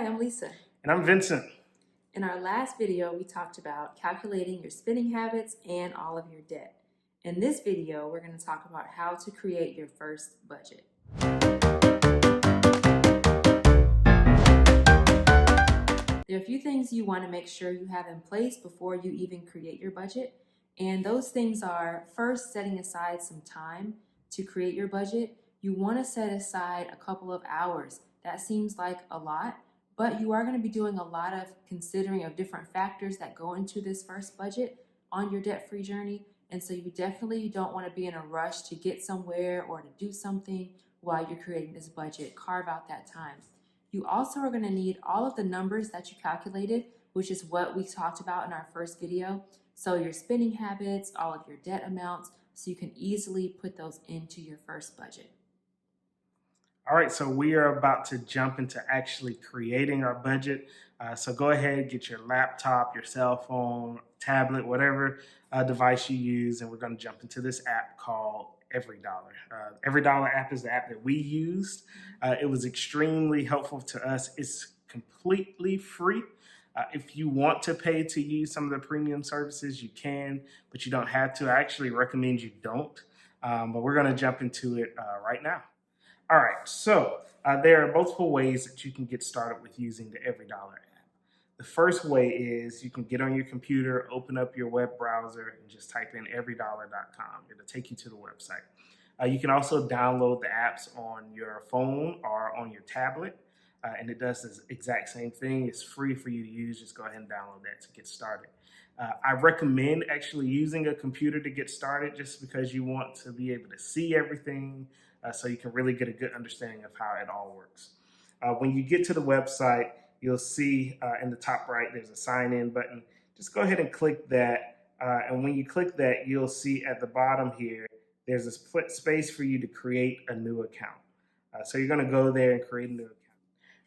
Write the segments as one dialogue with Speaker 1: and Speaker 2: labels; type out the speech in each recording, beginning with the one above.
Speaker 1: Hi, I'm Lisa.
Speaker 2: And I'm Vincent.
Speaker 1: In our last video, we talked about calculating your spending habits and all of your debt. In this video, we're going to talk about how to create your first budget. There are a few things you want to make sure you have in place before you even create your budget. And those things are, first, setting aside some time to create your budget. You want to set aside a couple of hours. That seems like a lot, but you are going to be doing a lot of considering of different factors that go into this first budget on your debt-free journey. And so you definitely don't want to be in a rush to get somewhere or to do something while you're creating this budget. Carve out that time. You also are going to need all of the numbers that you calculated, which is what we talked about in our first video. So your spending habits, all of your debt amounts, so you can easily put those into your first budget.
Speaker 2: All right, so we are about to jump into actually creating our budget. So go ahead, get your laptop, your cell phone, tablet, whatever device you use, and we're going to jump into this app called EveryDollar. EveryDollar app is the app that we used. It was extremely helpful to us. It's completely free. If you want to pay to use some of the premium services, you can, but you don't have to. I actually recommend you don't, but we're going to jump into it right now. All right, so there are multiple ways that you can get started with using the EveryDollar app. The first way is you can get on your computer, open up your web browser, and just type in everydollar.com. It'll take you to the website. You can also download the apps on your phone or on your tablet, and it does the exact same thing. It's free for you to use. Just go ahead and download that to get started. I recommend actually using a computer to get started just because you want to be able to see everything, so you can really get a good understanding of how it all works. When you get to the website, you'll see in the top right, there's a sign in button. Just go ahead and click that. And when you click that, you'll see at the bottom here, there's a space for you to create a new account. So you're going to go there and create a new account.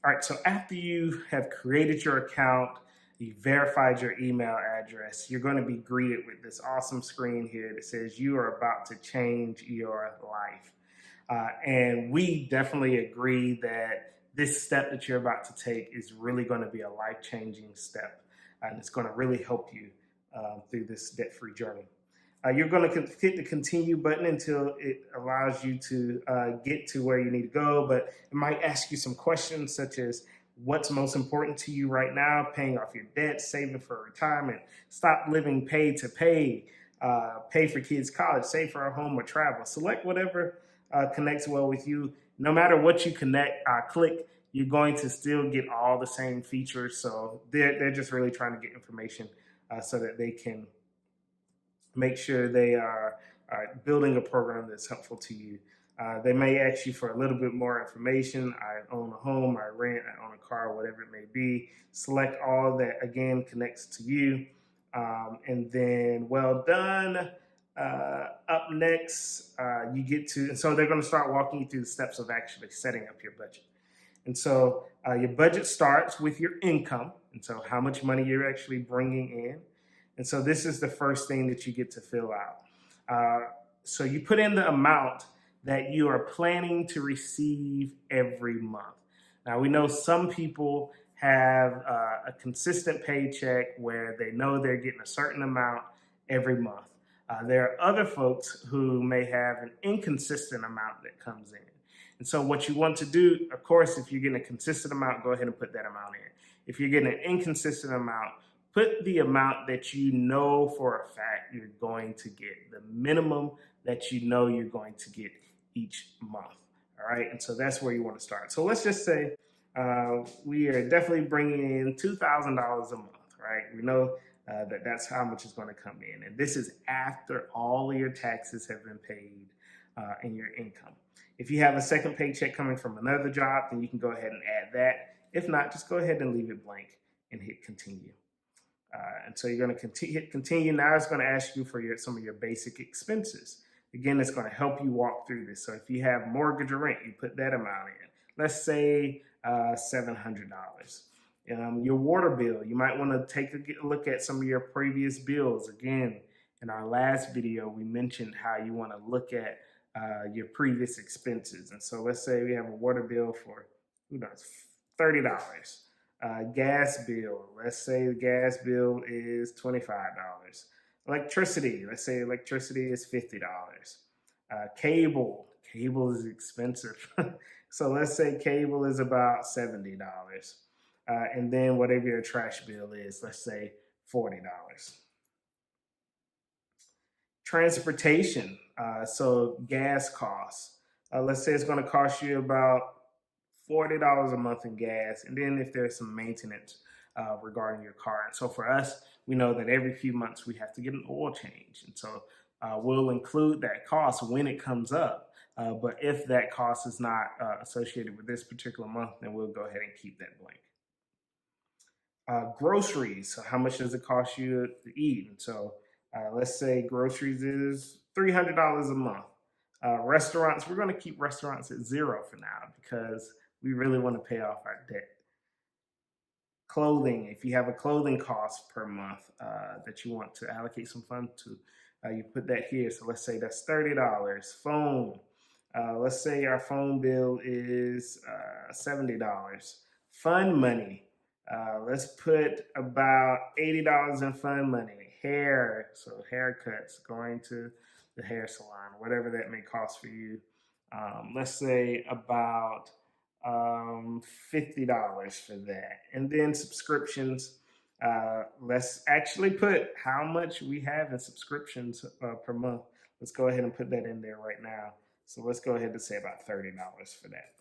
Speaker 2: All right, so after you have created your account, you verified your email address, you're going to be greeted with this awesome screen here that says you are about to change your life. And we definitely agree that this step that you're about to take is really going to be a life-changing step, and it's going to really help you through this debt-free journey. You're going to hit the continue button until it allows you to get to where you need to go, but it might ask you some questions such as what's most important to you right now, paying off your debt, saving for retirement, stop living pay to pay, pay for kids' college, save for a home or travel. Select whatever connects well with you. No matter what you click, you're going to still get all the same features. So they're just really trying to get information so that they can make sure they are building a program that's helpful to you. They may ask you for a little bit more information. I own a home, I rent, I own a car, whatever it may be. Select all that, again, connects to you. And then, well done. Up next, you get to, and so they're going to start walking you through the steps of actually setting up your budget. And so your budget starts with your income, and so how much money you're actually bringing in. And so this is the first thing that you get to fill out. So you put in the amount that you are planning to receive every month. Now, we know some people have a consistent paycheck where they know they're getting a certain amount every month. There are other folks who may have an inconsistent amount that comes in. And so what you want to do, of course, if you're getting a consistent amount, go ahead and put that amount in. If you're getting an inconsistent amount, put the amount that you know for a fact you're going to get, the minimum that you know you're going to get each month. All right, and so that's where you want to start. So let's just say we are definitely bringing in $2,000 a month, right? We know that's how much is going to come in. And this is after all of your taxes have been paid and your income. If you have a second paycheck coming from another job, then you can go ahead and add that. If not, just go ahead and leave it blank and hit continue. And so you're going to hit continue. Now it's going to ask you for some of your basic expenses. Again, it's going to help you walk through this. So if you have mortgage or rent, you put that amount in. Let's say $700. Your water bill, you might want to take a look at some of your previous bills. Again, in our last video, we mentioned how you want to look at your previous expenses. And so let's say we have a water bill for, who knows, $30. Gas bill, let's say the gas bill is $25. Electricity, let's say electricity is $50. Cable is expensive. So let's say cable is about $70. And then whatever your trash bill is, let's say $40. Transportation, so gas costs. Let's say it's going to cost you about $40 a month in gas, and then if there's some maintenance regarding your car. And so for us, we know that every few months we have to get an oil change, and so we'll include that cost when it comes up. But if that cost is not associated with this particular month, then we'll go ahead and keep that blank. Groceries, so how much does it cost you to eat? And so let's say groceries is $300 a month. Restaurants, we're going to keep restaurants at zero for now because we really want to pay off our debt. Clothing, if you have a clothing cost per month that you want to allocate some funds to, you put that here. So let's say that's $30. Phone, let's say our phone bill is $70. Fund money, let's put about $80 in fund money. Hair, so haircuts, going to the hair salon, whatever that may cost for you. Let's say about $50 for that. And then subscriptions, let's actually put how much we have in subscriptions per month. Let's go ahead and put that in there right now. So let's go ahead and say about $30 for that.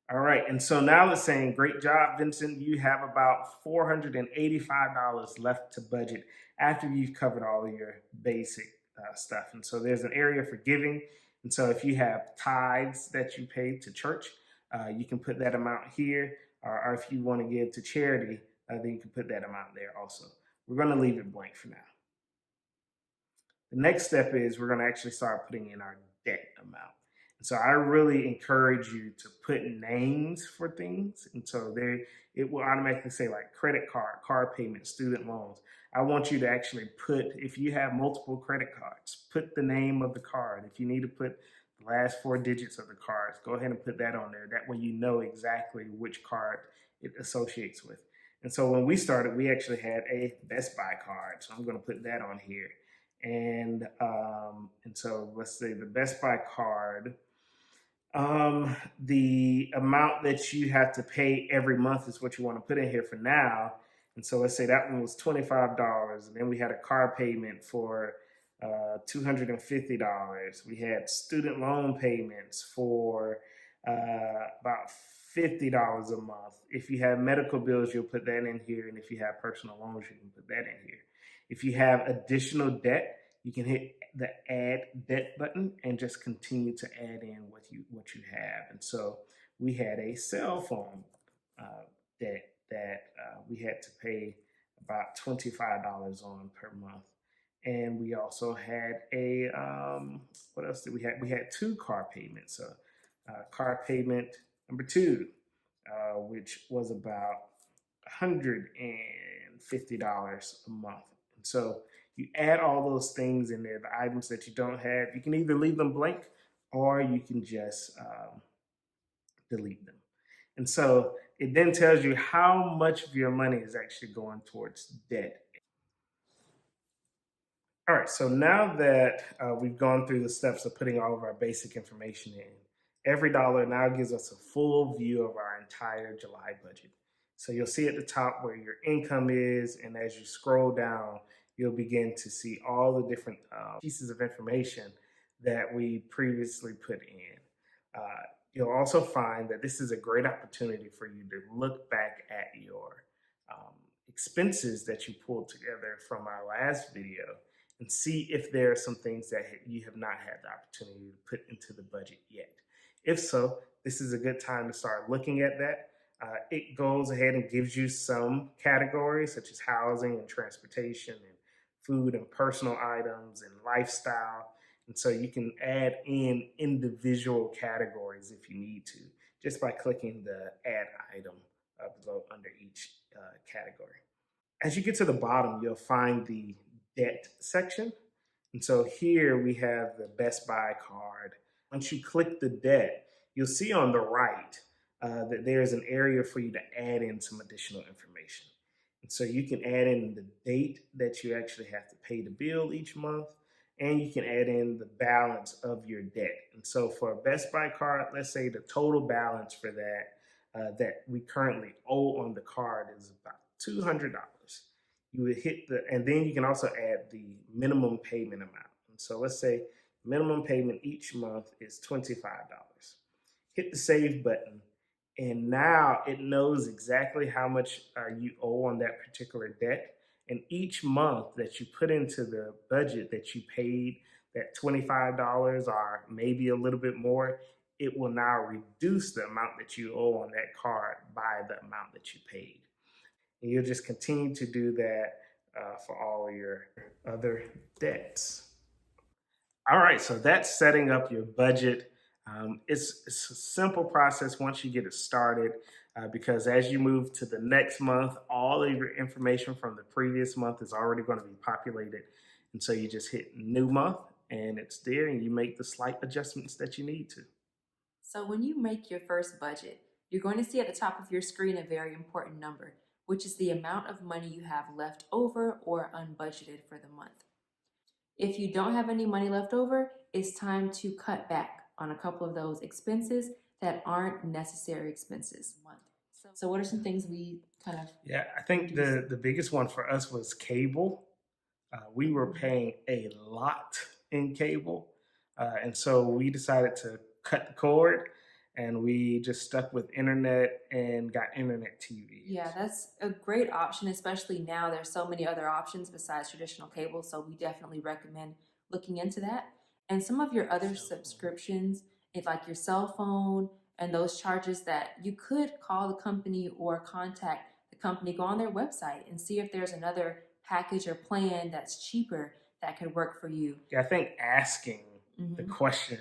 Speaker 2: All right, and so now it's saying, great job, Vincent. You have about $485 left to budget after you've covered all of your basic stuff. And so there's an area for giving. And so if you have tithes that you pay to church, you can put that amount here. Or if you want to give to charity, then you can put that amount there also. We're going to leave it blank for now. The next step is we're going to actually start putting in our debt amount. And so I really encourage you to put names for things. And so there, it will automatically say like credit card, car payment, student loans. I want you to actually put, if you have multiple credit cards, put the name of the card. If you need to put the last 4 digits of the cards, go ahead and put that on there. That way you know exactly which card it associates with. And so when we started, we actually had a Best Buy card. So I'm going to put that on here. And so let's say the Best Buy card, the amount that you have to pay every month is what you want to put in here for now. And so let's say that one was $25. And then we had a car payment for $250. We had student loan payments for about $50 a month. If you have medical bills, you'll put that in here. And if you have personal loans, you can put that in here. If you have additional debt, you can hit the add debt button and just continue to add in what you have. And so we had a cell phone debt that we had to pay about $25 on per month. And we also had a, what else did we have? We had 2 car payments. So car payment number 2, which was about $150 a month. And so you add all those things in there, the items that you don't have. You can either leave them blank or you can just delete them. And so it then tells you how much of your money is actually going towards debt. All right, so now that we've gone through the steps of putting all of our basic information in, EveryDollar now gives us a full view of our entire July budget. So you'll see at the top where your income is, and as you scroll down, you'll begin to see all the different pieces of information that we previously put in. You'll also find that this is a great opportunity for you to look back at your expenses that you pulled together from our last video and see if there are some things that you have not had the opportunity to put into the budget yet. If so, this is a good time to start looking at that. It goes ahead and gives you some categories such as housing and transportation and food and personal items and lifestyle. And so you can add in individual categories if you need to, just by clicking the add item below under each category. As you get to the bottom, you'll find the debt section. And so here we have the Best Buy card. Once you click the debt, you'll see on the right that there's an area for you to add in some additional information. And so you can add in the date that you actually have to pay the bill each month, and you can add in the balance of your debt. And so for a Best Buy card, let's say the total balance for that we currently owe on the card is about $200. You would hit and then you can also add the minimum payment amount. And so let's say minimum payment each month is $25. Hit the save button, and now it knows exactly how much you owe on that particular debt. And each month that you put into the budget that you paid that $25 or maybe a little bit more, it will now reduce the amount that you owe on that card by the amount that you paid. And you'll just continue to do that for all your other debts. All right, so that's setting up your budget. It's a simple process once you get it started, because as you move to the next month, all of your information from the previous month is already going to be populated. And so you just hit new month and it's there, and you make the slight adjustments that you need to.
Speaker 1: So when you make your first budget, you're going to see at the top of your screen a very important number, which is the amount of money you have left over or unbudgeted for the month. If you don't have any money left over, it's time to cut back on a couple of those expenses that aren't necessary expenses. So what are some things we kind of...
Speaker 2: Yeah, I think the biggest one for us was cable. We were paying a lot in cable. And so we decided to cut the cord, and we just stuck with internet and got internet TV.
Speaker 1: Yeah, that's a great option, especially now. There's so many other options besides traditional cable, so we definitely recommend looking into that. And some of your other subscriptions, like your cell phone and those charges, that you could call the company or contact the company, go on their website and see if there's another package or plan that's cheaper that could work for you.
Speaker 2: Yeah, I think asking the question,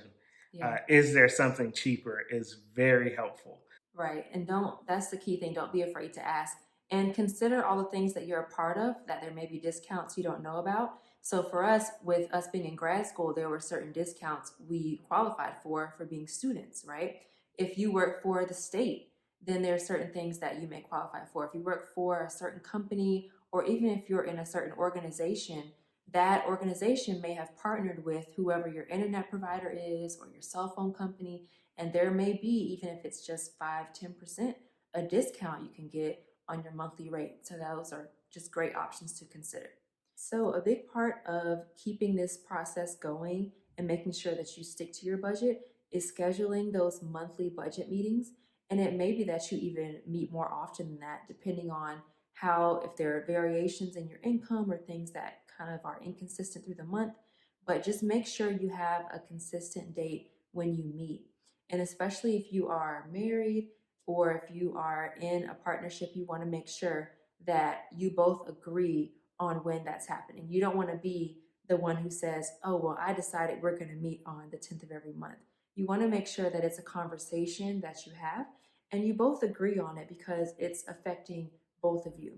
Speaker 1: Yeah.
Speaker 2: Is there something cheaper, is very helpful.
Speaker 1: Right. And that's the key thing. Don't be afraid to ask, and consider all the things that you're a part of, that there may be discounts you don't know about. So for us, with us being in grad school, there were certain discounts we qualified for being students, right? If you work for the state, then there are certain things that you may qualify for. If you work for a certain company, or even if you're in a certain organization, that organization may have partnered with whoever your internet provider is or your cell phone company, and there may be, even if it's just 5-10%, a discount you can get on your monthly rate. So those are just great options to consider. So a big part of keeping this process going and making sure that you stick to your budget is scheduling those monthly budget meetings. And it may be that you even meet more often than that, depending on if there are variations in your income or things that kind of are inconsistent through the month. But just make sure you have a consistent date when you meet. And especially if you are married or if you are in a partnership, you want to make sure that you both agree on when that's happening. You don't want to be the one who says, oh, well, I decided we're going to meet on the 10th of every month. You want to make sure that it's a conversation that you have and you both agree on it, because it's affecting both of you.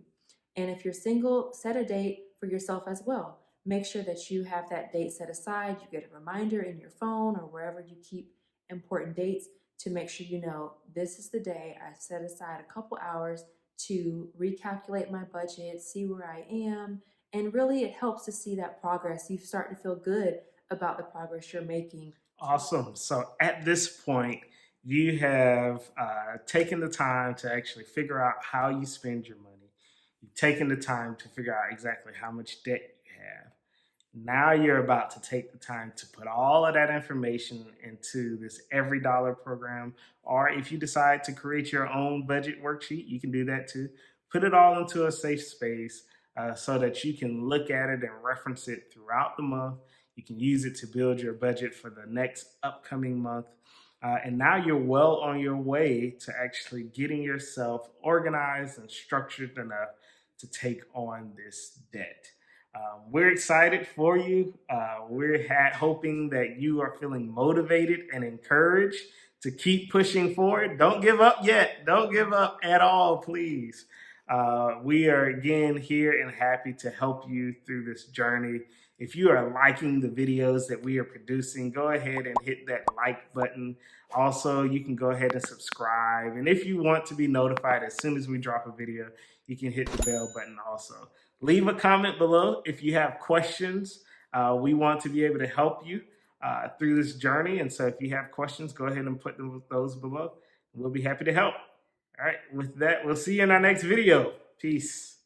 Speaker 1: And if you're single, set a date for yourself as well. Make sure that you have that date set aside. You get a reminder in your phone or wherever you keep important dates, to make sure you know, this is the day I set aside a couple hours to recalculate my budget, see where I am. And really, it helps to see that progress. You start to feel good about the progress you're making.
Speaker 2: Awesome. So at this point, you have taken the time to actually figure out how you spend your money. You've taken the time to figure out exactly how much debt you have. Now you're about to take the time to put all of that information into this EveryDollar program. Or if you decide to create your own budget worksheet, you can do that too. Put it all into a safe space so that you can look at it and reference it throughout the month. You can use it to build your budget for the next upcoming month. And now you're well on your way to actually getting yourself organized and structured enough to take on this debt. We're excited for you. We're hoping that you are feeling motivated and encouraged to keep pushing forward. Don't give up yet. Don't give up at all, please. We are again here and happy to help you through this journey. If you are liking the videos that we are producing, go ahead and hit that like button. Also, you can go ahead and subscribe. And if you want to be notified as soon as we drop a video, you can hit the bell button also. Leave a comment below if you have questions. We want to be able to help you through this journey. And so if you have questions, go ahead and put those below. We'll be happy to help. All right, with that, we'll see you in our next video. Peace.